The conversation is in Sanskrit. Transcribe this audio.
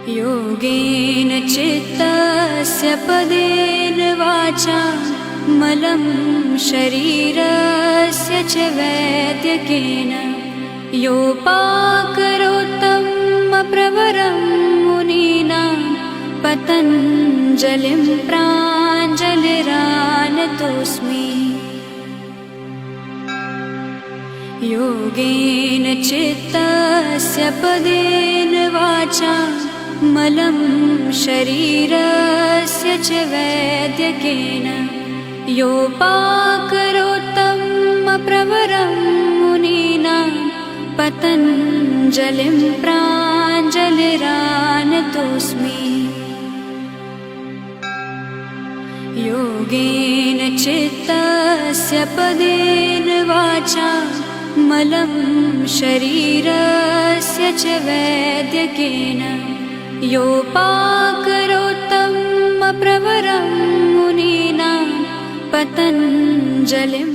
योगेन चित्तस्य पदेन वाचा मलं शरीरस्य च वैद्यकेन योपाकरोत्तमप्रवरं मुनीनां पतञ्जलिं प्राञ्जलिरानतोऽस्मि। योगेन चित्तस्य पदेन वाचा मलं शरीरस्य च वैद्यकेन योपाकरोत्तमप्रवरं मुनीनां पतञ्जलिं प्राञ्जलिरानतोऽस्मि। योगेन चित्तस्य पदेन वाचा मलं शरीरस्य च वैद्यकेन योपाकरोत्तमप्रवरं मुनीनां पतञ्जलिं